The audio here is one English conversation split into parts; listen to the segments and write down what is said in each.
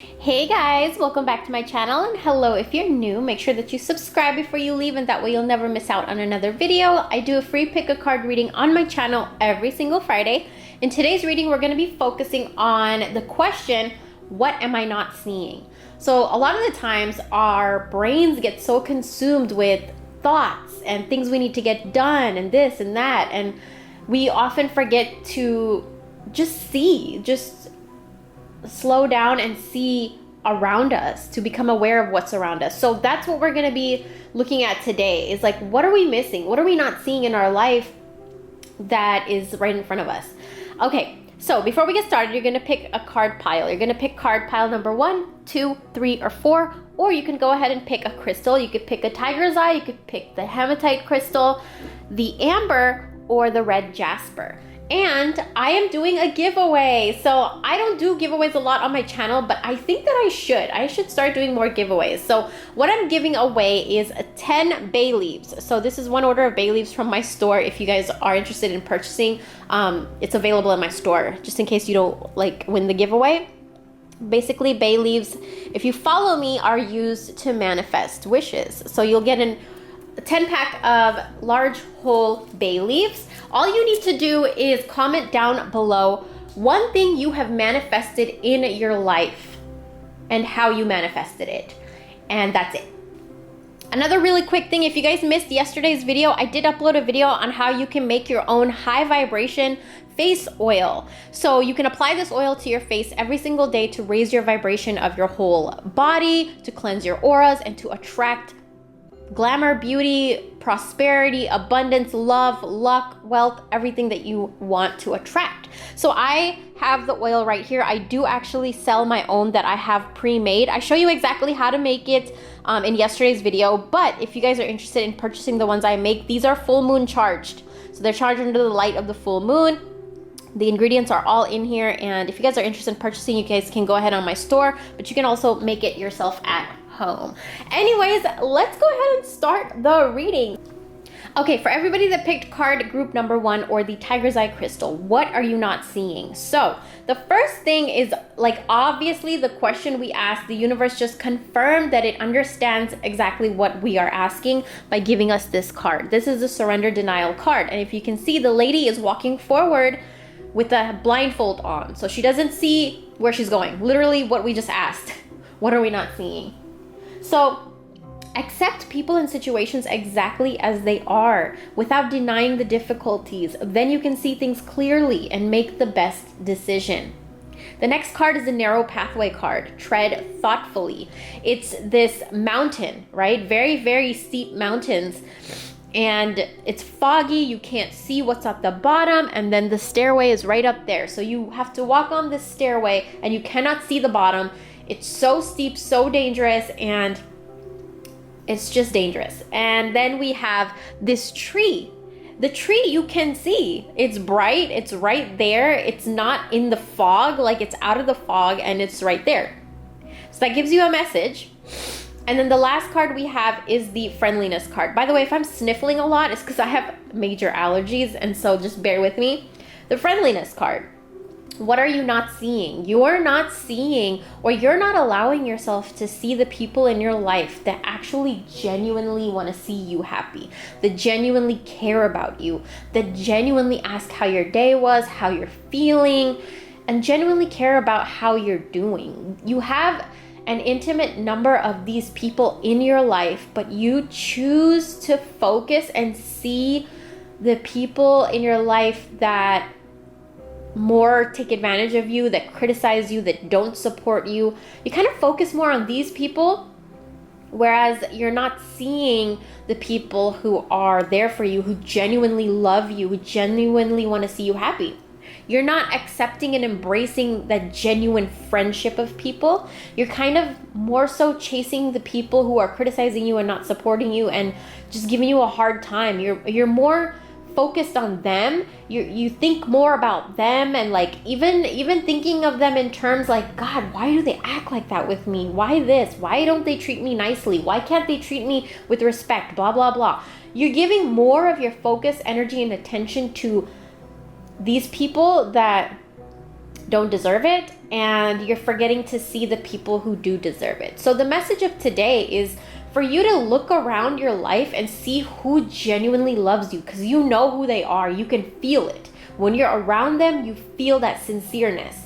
Hey guys, welcome back to my channel, and hello if you're new. Make sure that you subscribe before you leave, and that way you'll never miss out on another video. I do a free pick a card reading on my channel every single Friday. In today's reading, we're going to be focusing on the question, what am I not seeing? So a lot of the times our brains get so consumed with thoughts and things we need to get done and this and that, and we often forget to just slow down and see around us, to become aware of what's around us. So that's what we're going to be looking at today, is like, what are we missing? What are we not seeing in our life that is right in front of us? Okay, so before we get started, you're going to pick a card pile. You're going to pick card pile number 1, 2, 3, or 4, or you can go ahead and pick a crystal. You could pick a tiger's eye, you could pick the hematite crystal, the amber, or the red jasper. And I am doing a giveaway. So I don't do giveaways a lot on my channel, but I think that I should start doing more giveaways. So what I'm giving away is 10 bay leaves. So this is one order of bay leaves from my store. If you guys are interested in purchasing, it's available in my store, just in case you don't win the giveaway. Basically, bay leaves, if you follow me, are used to manifest wishes. So you'll get a 10-pack of large whole bay leaves. All you need to do is comment down below one thing you have manifested in your life and how you manifested it. And that's it. Another really quick thing, if you guys missed yesterday's video, I did upload a video on how you can make your own high vibration face oil. So you can apply this oil to your face every single day to raise your vibration of your whole body, to cleanse your auras, and to attract glamour, beauty, prosperity, abundance, love, luck, wealth, everything that you want to attract. So I have the oil right here. I do actually sell my own that I have pre-made. I show you exactly how to make it in yesterday's video, but if you guys are interested in purchasing the ones I make, these are full moon charged. So they're charged under the light of the full moon. The ingredients are all in here, and if you guys are interested in purchasing, you guys can go ahead on my store, but you can also make it yourself at home. Anyways, let's go ahead and start the reading. Okay, for everybody that picked card group number 1 or the tiger's eye crystal, what are you not seeing? So the first thing is, obviously the question we asked, the universe just confirmed that it understands exactly what we are asking by giving us this card. This is the surrender denial card, and if you can see, the lady is walking forward with a blindfold on, so she doesn't see where she's going. Literally what we just asked. What are we not seeing? So accept people and situations exactly as they are without denying the difficulties. Then you can see things clearly and make the best decision. The next card is the narrow pathway card. Tread thoughtfully. It's this mountain, right? Very, very steep mountains. And it's foggy, you can't see what's at the bottom, and then the stairway is right up there. So you have to walk on this stairway and you cannot see the bottom. It's so steep, so dangerous, and it's just dangerous. And then we have this tree. The tree you can see. It's bright, it's right there. It's not in the fog, it's out of the fog and it's right there. So that gives you a message. And then the last card we have is the friendliness card. By the way, if I'm sniffling a lot, it's because I have major allergies, and so just bear with me. The friendliness card. What are you not seeing? You're not seeing, or you're not allowing yourself to see the people in your life that actually genuinely want to see you happy, that genuinely care about you, that genuinely ask how your day was, how you're feeling, and genuinely care about how you're doing. You have an intimate number of these people in your life, but you choose to focus and see the people in your life that more take advantage of you, that criticize you, that don't support you. You kind of focus more on these people, whereas you're not seeing the people who are there for you, who genuinely love you, who genuinely want to see you happy. You're not accepting and embracing that genuine friendship of people. You're kind of more so chasing the people who are criticizing you and not supporting you and just giving you a hard time. You're more focused on them. You think more about them, and even thinking of them in terms God, why do they act like that with me? Why this? Why don't they treat me nicely? Why can't they treat me with respect? Blah, blah, blah. You're giving more of your focus, energy, and attention to these people that don't deserve it, and you're forgetting to see the people who do deserve it. So the message of today is for you to look around your life and see who genuinely loves you, because you know who they are. You can feel it. When you're around them, you feel that sincereness.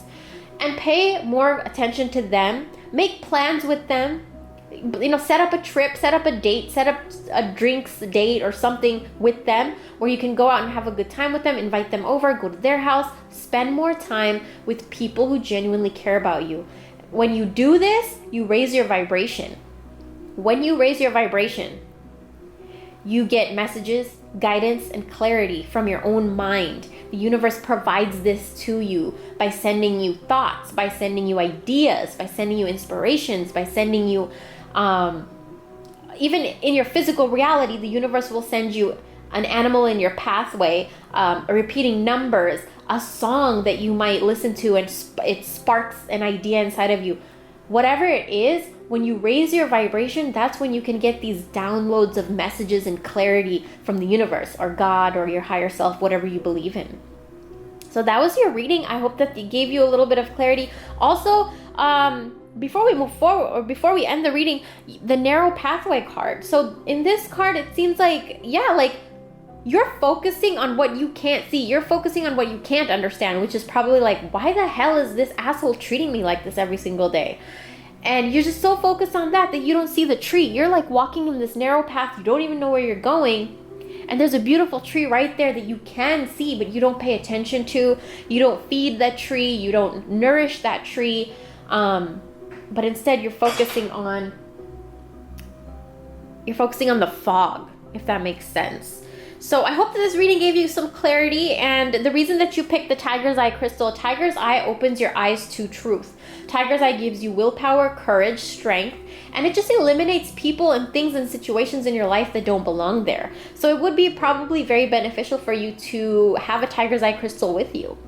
And pay more attention to them. Make plans with them. Set up a trip, set up a date, set up a drinks date or something with them where you can go out and have a good time with them, invite them over, go to their house, spend more time with people who genuinely care about you. When you do this, you raise your vibration. When you raise your vibration, you get messages, guidance, and clarity from your own mind. The universe provides this to you by sending you thoughts, by sending you ideas, by sending you inspirations, by sending you even in your physical reality, the universe will send you an animal in your pathway, repeating numbers, a song that you might listen to, and it sparks an idea inside of you. Whatever it is, when you raise your vibration, that's when you can get these downloads of messages and clarity from the universe or God or your higher self, whatever you believe in. So that was your reading. I hope that it gave you a little bit of clarity. Also, before we move forward, or before we end the reading, the narrow pathway card. So in this card, it seems like, you're focusing on what you can't see. You're focusing on what you can't understand, which is probably like, why the hell is this asshole treating me like this every single day? And you're just so focused on that you don't see the tree. You're like walking in this narrow path. You don't even know where you're going. And there's a beautiful tree right there that you can see, but you don't pay attention to. You don't feed that tree. You don't nourish that tree. But instead you're focusing on the fog, if that makes sense. So I hope that this reading gave you some clarity. And the reason that you picked the Tiger's Eye crystal, Tiger's Eye opens your eyes to truth. Tiger's Eye gives you willpower, courage, strength, and it just eliminates people and things and situations in your life that don't belong there. So it would be probably very beneficial for you to have a Tiger's Eye crystal with you.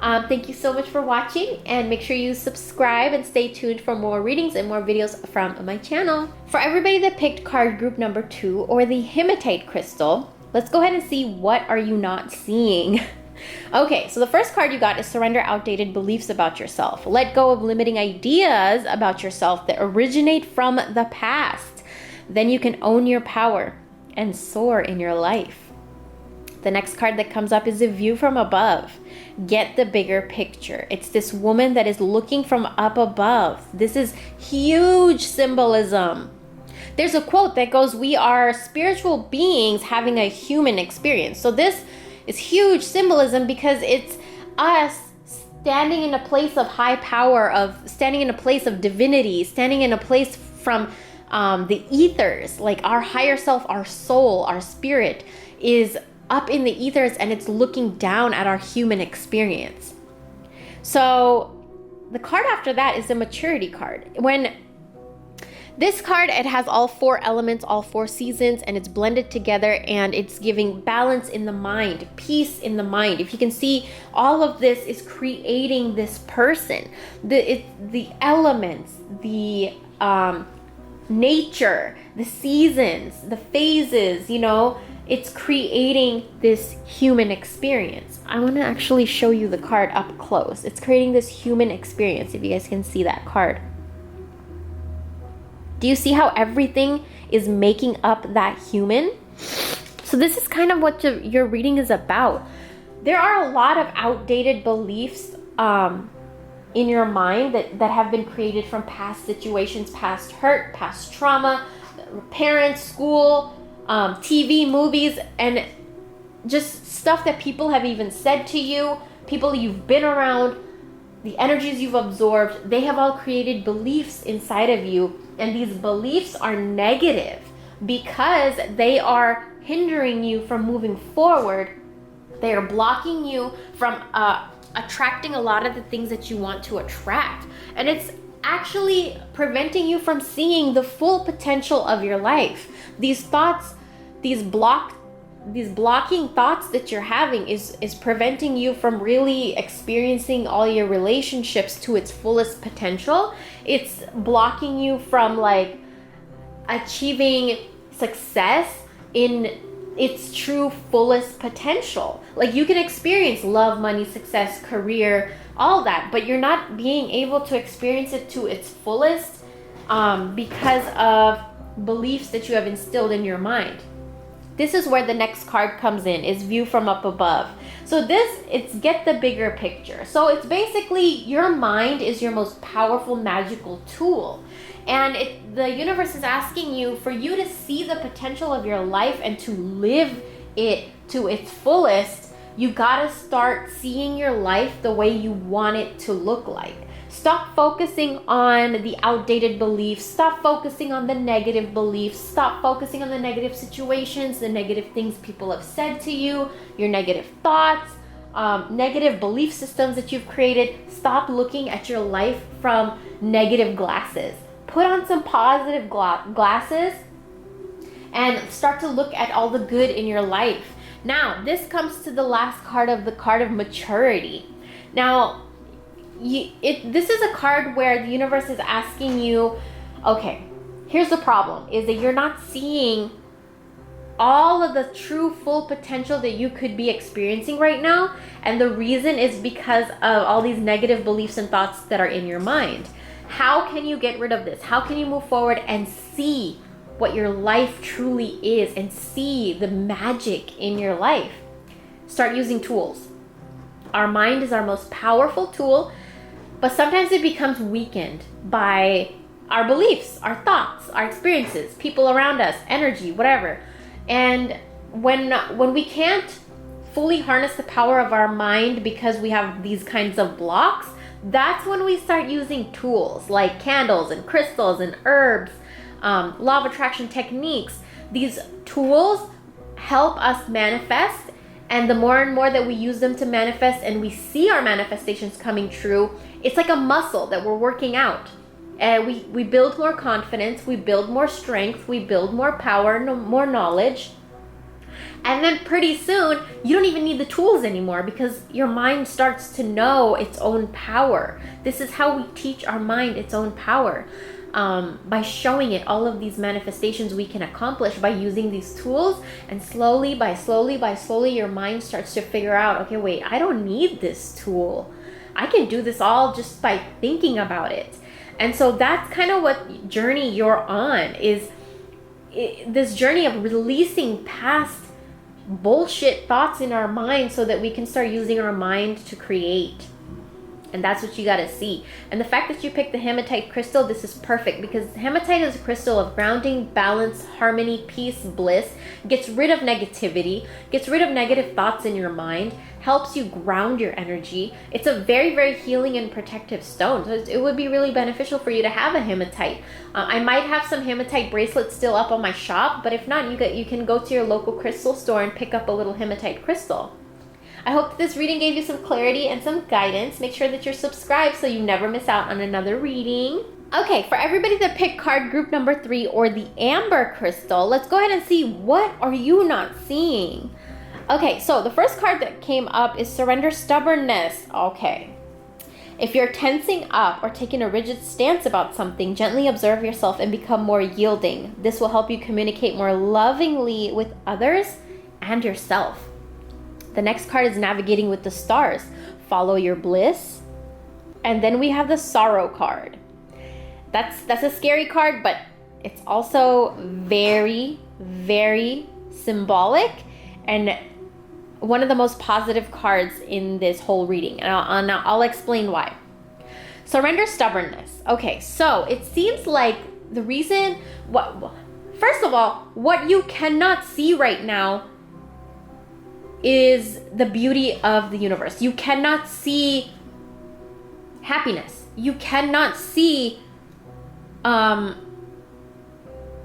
Thank you so much for watching, and make sure you subscribe and stay tuned for more readings and more videos from my channel. For everybody that picked card group number 2 or the hematite crystal, let's go ahead and see what are you not seeing. Okay, so the first card you got is surrender outdated beliefs about yourself. Let go of limiting ideas about yourself that originate from the past. Then you can own your power and soar in your life. The next card that comes up is a view from above. Get the bigger picture. It's this woman that is looking from up above. This is huge symbolism. There's a quote that goes, we are spiritual beings having a human experience. So this is huge symbolism because it's us standing in a place of high power, of standing in a place of divinity, standing in a place from the ethers, like our higher self, our soul, our spirit is up in the ethers, and it's looking down at our human experience. So the card after that is the maturity card. When this card, it has all 4 elements, all 4 seasons, and it's blended together, and it's giving balance in the mind, peace in the mind. If you can see, all of this is creating this person. The elements, the nature, the seasons, the phases, it's creating this human experience. I want to actually show you the card up close. It's creating this human experience, if you guys can see that card. Do you see how everything is making up that human? So this is kind of what your reading is about. There are a lot of outdated beliefs in your mind that have been created from past situations, past hurt, past trauma, parents, school, TV, movies, and just stuff that people have even said to you, people you've been around, the energies you've absorbed. They have all created beliefs inside of you, and these beliefs are negative because they are hindering you from moving forward. They are blocking you from attracting a lot of the things that you want to attract, and it's actually preventing you from seeing the full potential of your life. These thoughts, these blocking thoughts that you're having is preventing you from really experiencing all your relationships to its fullest potential. It's blocking you from achieving success in its true fullest potential. You can experience love, money, success, career, all that, but you're not being able to experience it to its fullest because of beliefs that you have instilled in your mind. This is where the next card comes in, is view from up above. So it's get the bigger picture. So it's basically your mind is your most powerful magical tool. And the universe is asking you for you to see the potential of your life and to live it to its fullest. You gotta start seeing your life the way you want it to look like. Stop focusing on the outdated beliefs. Stop focusing on the negative beliefs. Stop focusing on the negative situations, the negative things people have said to you, your negative thoughts, negative belief systems that you've created. Stop looking at your life from negative glasses. Put on some positive glasses and start to look at all the good in your life. Now, this comes to the last card of maturity. Now, this is a card where the universe is asking you, okay, here's the problem, is that you're not seeing all of the true full potential that you could be experiencing right now. And the reason is because of all these negative beliefs and thoughts that are in your mind. How can you get rid of this? How can you move forward and see what your life truly is and see the magic in your life? Start using tools. Our mind is our most powerful tool, but sometimes it becomes weakened by our beliefs, our thoughts, our experiences, people around us, energy, whatever. And when we can't fully harness the power of our mind because we have these kinds of blocks, that's when we start using tools like candles and crystals and herbs, law of attraction techniques. These tools help us manifest, and the more and more that we use them to manifest and we see our manifestations coming true, it's like a muscle that we're working out. And we build more confidence, we build more strength, we build more power, more knowledge. And then pretty soon, you don't even need the tools anymore because your mind starts to know its own power. This is how we teach our mind its own power. By showing it all of these manifestations we can accomplish by using these tools, and slowly, your mind starts to figure out, okay, wait, I don't need this tool. I can do this all just by thinking about it. And so that's kind of what journey you're on, is this journey of releasing past bullshit thoughts in our mind so that we can start using our mind to create. And that's what you got to see. And the fact that you picked the hematite crystal, this is perfect, because hematite is a crystal of grounding, balance, harmony, peace, bliss. Gets rid of negativity, gets rid of negative thoughts in your mind, helps you ground your energy. It's a very, very healing and protective stone. So it would be really beneficial for you to have a hematite. I might have some hematite bracelets still up on my shop, but if not, you can go to your local crystal store and pick up a little hematite crystal. I hope that this reading gave you some clarity and some guidance. Make sure that you're subscribed so you never miss out on another reading. Okay, for everybody that picked card group number 3, or the amber crystal, let's go ahead and see, what are you not seeing? Okay, so the first card that came up is surrender stubbornness. Okay. If you're tensing up or taking a rigid stance about something, gently observe yourself and become more yielding. This will help you communicate more lovingly with others and yourself. The next card is navigating with the stars. Follow your bliss. And then we have the sorrow card. That's a scary card, but it's also very, very symbolic and one of the most positive cards in this whole reading. And I'll explain why. Surrender stubbornness. Okay, so it seems like the reason, first of all, what you cannot see right now is the beauty of the universe. You cannot see happiness. You cannot see,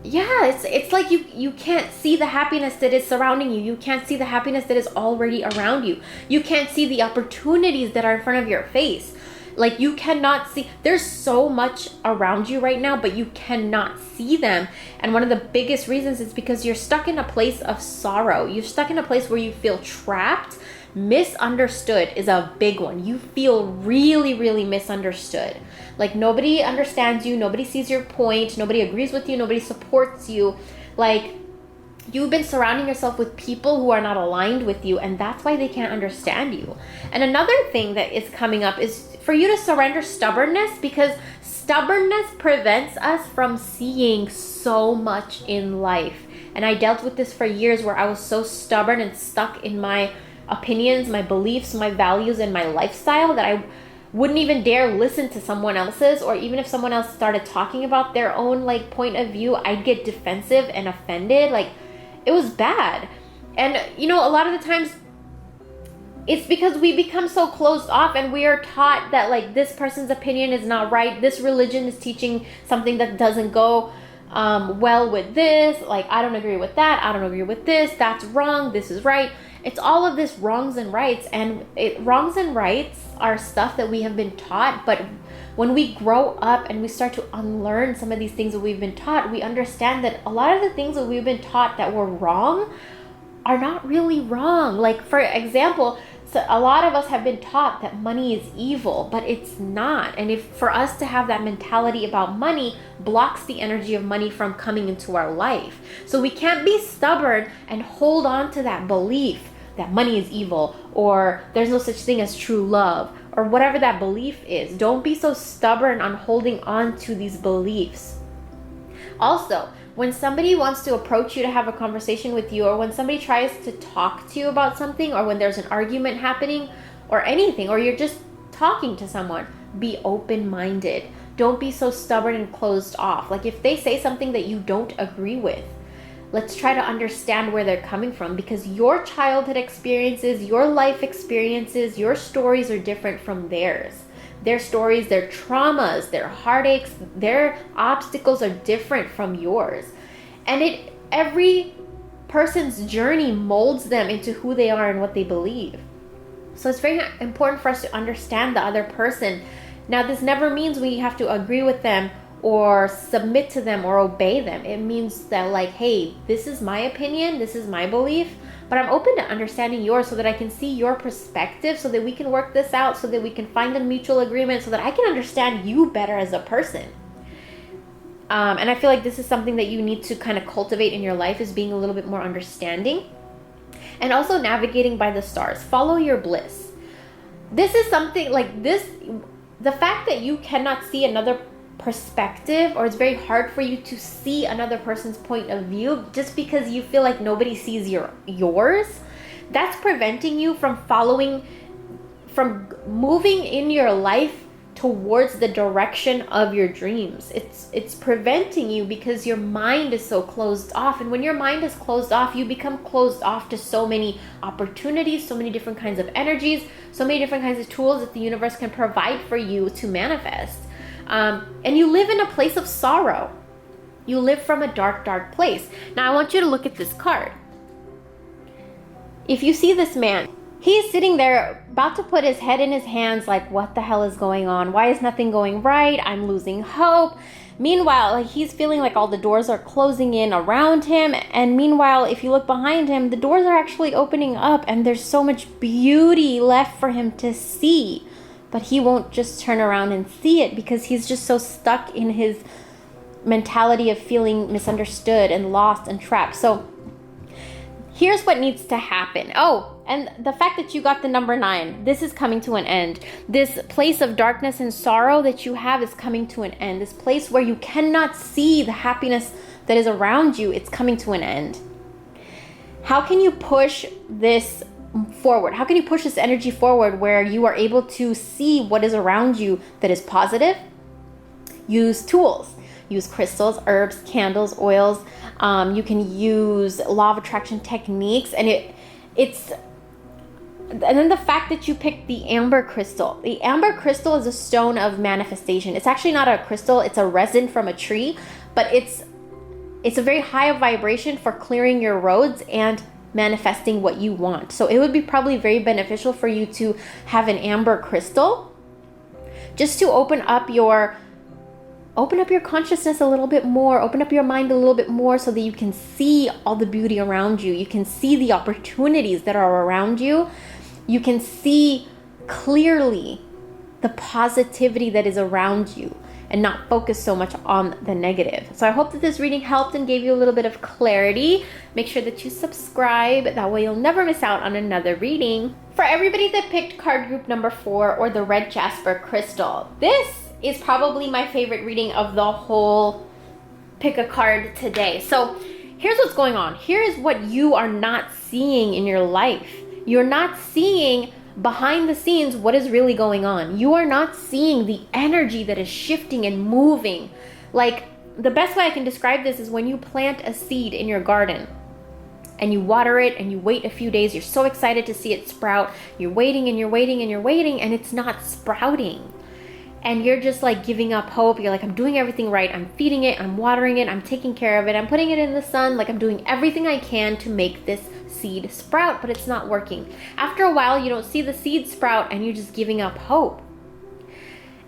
it's like you can't see the happiness that is surrounding you. You can't see the happiness that is already around you. You can't see the opportunities that are in front of your face. Like, you cannot see, there's so much around you right now, but you cannot see them. And one of the biggest reasons is because you're stuck in a place of sorrow. You're stuck in a place where you feel trapped. Misunderstood is a big one. You feel really, really misunderstood. Like, nobody understands you. Nobody sees your point. Nobody agrees with you. Nobody supports you. Like, You've been surrounding yourself with people who are not aligned with you, and that's why they can't understand you. And another thing that is coming up is for you to surrender stubbornness, because stubbornness prevents us from seeing so much in life. And I dealt with this for years, where I was so stubborn and stuck in my opinions, my beliefs, my values, and my lifestyle that I wouldn't even dare listen to someone else's, or even if someone else started talking about their own like point of view, I'd get defensive and offended. Like, it was bad. And you know, a lot of the times it's because we become so closed off, and we are taught that like this person's opinion is not right, this religion is teaching something that doesn't go well with this, like I don't agree with that, I don't agree with this, that's wrong, this is right. It's all of this wrongs and rights, and wrongs and rights are stuff that we have been taught. But when we grow up and we start to unlearn some of these things that we've been taught, we understand that a lot of the things that we've been taught that were wrong are not really wrong. Like, for example, so a lot of us have been taught that money is evil, but it's not. And if for us to have that mentality about money blocks the energy of money from coming into our life. So we can't be stubborn and hold on to that belief that money is evil, or there's no such thing as true love, or whatever that belief is. Don't be so stubborn on holding on to these beliefs. Also, when somebody wants to approach you to have a conversation with you, or when somebody tries to talk to you about something, or when there's an argument happening or anything, or you're just talking to someone, be open-minded. Don't be so stubborn and closed off. Like, if they say something that you don't agree with, let's try to understand where they're coming from, because your childhood experiences, your life experiences, your stories are different from theirs. Their stories, their traumas, their heartaches, their obstacles are different from yours. And every person's journey molds them into who they are and what they believe. So it's very important for us to understand the other person. Now, this never means we have to agree with them or submit to them or obey them. It means that, like, hey, this is my opinion, this is my belief, but I'm open to understanding yours so that I can see your perspective, so that we can work this out, so that we can find a mutual agreement, so that I can understand you better as a person. And I feel like this is something that you need to kind of cultivate in your life, is being a little bit more understanding, and also navigating by the stars. Follow your bliss. This is something like this, the fact that you cannot see another perspective, or it's very hard for you to see another person's point of view just because you feel like nobody sees yours, that's preventing you from moving in your life towards the direction of your dreams. It's preventing you because your mind is so closed off. And when your mind is closed off, you become closed off to so many opportunities, so many different kinds of energies, so many different kinds of tools that the universe can provide for you to manifest. And you live in a place of sorrow. You live from a dark, dark place. Now I want you to look at this card. If you see this man, he's sitting there about to put his head in his hands, like, what the hell is going on? Why is nothing going right? I'm losing hope. Meanwhile, like, he's feeling like all the doors are closing in around him. And meanwhile, if you look behind him, the doors are actually opening up, and there's so much beauty left for him to see. But he won't just turn around and see it because he's just so stuck in his mentality of feeling misunderstood and lost and trapped. So here's what needs to happen. Oh, and the fact that you got the number 9, this is coming to an end. This place of darkness and sorrow that you have is coming to an end. This place where you cannot see the happiness that is around you, it's coming to an end. How can you push this forward? How can you push this energy forward where you are able to see what is around you that is positive? Use tools. Use crystals, herbs, candles, oils. You can use law of attraction techniques, and then the fact that you picked the amber crystal. The amber crystal is a stone of manifestation. It's actually not a crystal, it's a resin from a tree, but it's a very high vibration for clearing your roads and manifesting what you want. So it would be probably very beneficial for you to have an amber crystal, just to open up your consciousness a little bit more, open up your mind a little bit more, so that you can see all the beauty around you. You can see the opportunities that are around you. You can see clearly the positivity that is around you. and not focus so much on the negative. So I hope that this reading helped and gave you a little bit of clarity. Make sure that you subscribe. That way you'll never miss out on another reading. For everybody that picked card group number 4 or the red jasper crystal, this is probably my favorite reading of the whole pick a card today. So here's what's going on. Here's what you are not seeing in your life. You're not seeing behind the scenes what is really going on. You are not seeing the energy that is shifting and moving. Like, the best way I can describe this is when you plant a seed in your garden and you water it and you wait a few days. You're so excited to see it sprout. You're waiting and you're waiting and you're waiting, and it's not sprouting. And you're just like giving up hope. You're like, I'm doing everything right. I'm feeding it. I'm watering it. I'm taking care of it. I'm putting it in the sun. Like, I'm doing everything I can to make this seed sprout, but it's not working. After a while, you don't see the seed sprout and you're just giving up hope.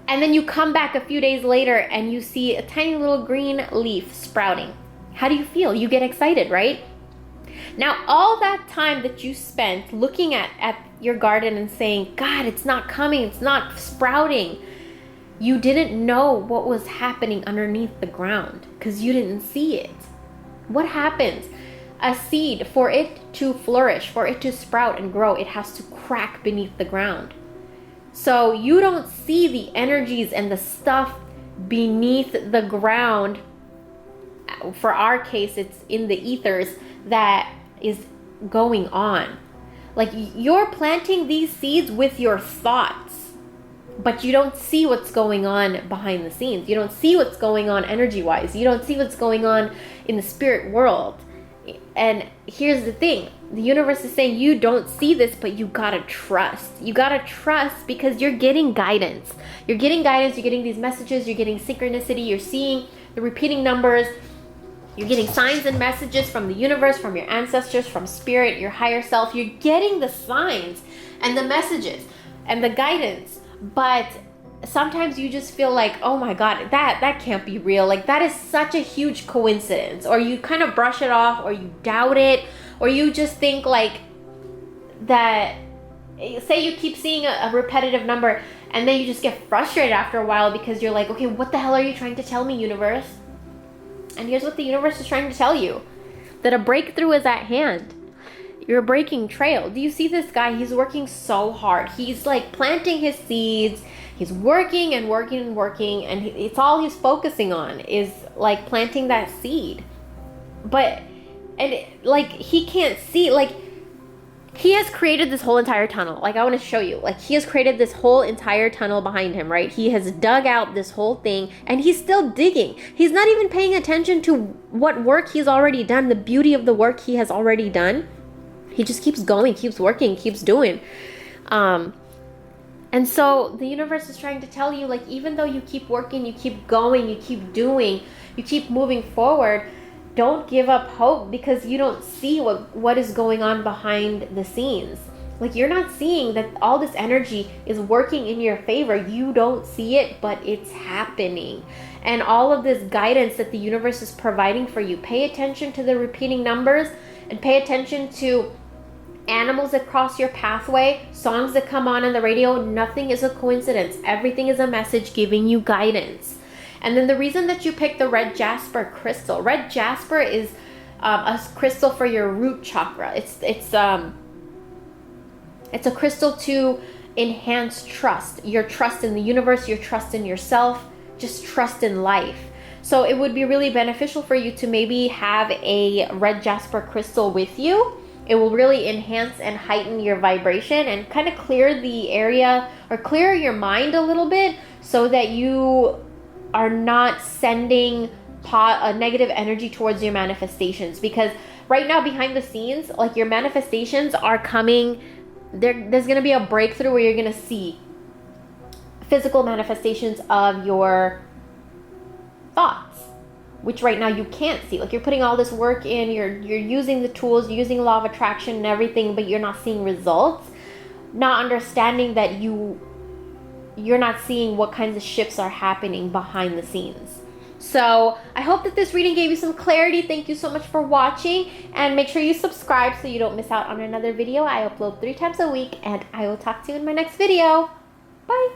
And then you come back a few days later and you see a tiny little green leaf sprouting. How do you feel? You get excited, right? Now, all that time that you spent looking at your garden and saying, God, it's not coming. It's not sprouting. You didn't know what was happening underneath the ground because you didn't see it. What happens? A seed, for it to flourish, for it to sprout and grow, it has to crack beneath the ground. So you don't see the energies and the stuff beneath the ground. For our case, it's in the ethers that is going on. Like, you're planting these seeds with your thoughts, but you don't see what's going on behind the scenes. You don't see what's going on energy-wise. You don't see what's going on in the spirit world. And here's the thing. The universe is saying you don't see this, but you gotta trust. You gotta trust because you're getting guidance. You're getting guidance. You're getting these messages. You're getting synchronicity. You're seeing the repeating numbers. You're getting signs and messages from the universe, from your ancestors, from spirit, your higher self. You're getting the signs and the messages and the guidance. But sometimes you just feel like, oh my God, that can't be real. Like, that is such a huge coincidence. Or you kind of brush it off, or you doubt it, or you just think like that. Say you keep seeing a repetitive number and then you just get frustrated after a while because you're like, okay, what the hell are you trying to tell me, universe? And here's what the universe is trying to tell you. That a breakthrough is at hand. You're breaking trail. Do you see this guy? He's working so hard. He's like planting his seeds. He's working and working and working, and it's all he's focusing on is like planting that seed. But, like, he can't see, like, he has created this whole entire tunnel. Like, I want to show you, like, he has created this whole entire tunnel behind him, right? He has dug out this whole thing, and he's still digging. He's not even paying attention to what work he's already done, the beauty of the work he has already done. He just keeps going, keeps working, keeps doing. And so the universe is trying to tell you, like, even though you keep working, you keep going, you keep doing, you keep moving forward, don't give up hope because you don't see what is going on behind the scenes. Like, you're not seeing that all this energy is working in your favor. You don't see it, but it's happening. And all of this guidance that the universe is providing for you, pay attention to the repeating numbers and pay attention to animals that cross your pathway, songs that come on the radio. Nothing is a coincidence. Everything is a message giving you guidance. And then the reason that you picked the red jasper crystal, red jasper is a crystal for your root chakra. It's a crystal to enhance trust, your trust in the universe, your trust in yourself, just trust in life. So it would be really beneficial for you to maybe have a red jasper crystal with you. It will really enhance and heighten your vibration and kind of clear the area or clear your mind a little bit so that you are not sending a negative energy towards your manifestations. Because right now behind the scenes, like, your manifestations are coming. There's going to be a breakthrough where you're going to see physical manifestations of your thoughts, which right now you can't see. Like, you're putting all this work in, you're using the tools, you're using law of attraction and everything, but you're not seeing results. Not understanding that you're not seeing what kinds of shifts are happening behind the scenes. So I hope that this reading gave you some clarity. Thank you so much for watching, and make sure you subscribe so you don't miss out on another video. I upload 3 times a week, and I will talk to you in my next video. Bye.